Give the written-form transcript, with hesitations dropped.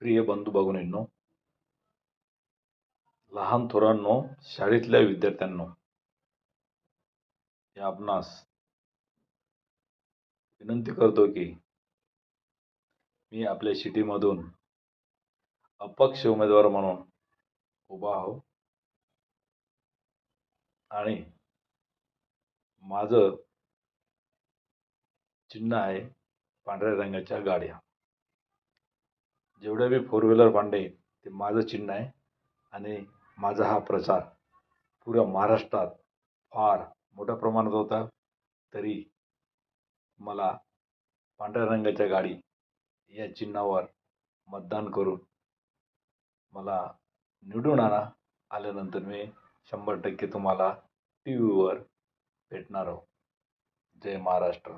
प्रिय बंधू भगिनींनो, लहान थोरांनो, शाळेतल्या विद्यार्थ्यांनो, मी आपणास विनंती करतो की मी आपल्या सिटीमधून अपक्ष उमेदवार म्हणून उभा आहो आणि माझं चिन्ह आहे पांढऱ्या रंगाच्या गाड्या. जेवढ्या बी फोर व्हीलर भांडे ते माझं चिन्ह आहे आणि माझा हा प्रचार पुऱ्या महाराष्ट्रात फार मोठ्या प्रमाणात होता. तरी मला पांढऱ्या रंगाच्या गाडी या चिन्हावर मतदान करून मला निवडून आणा. आल्यानंतर मी 100% तुम्हाला टी व्हीवर भेटणार आहोत. जय महाराष्ट्र.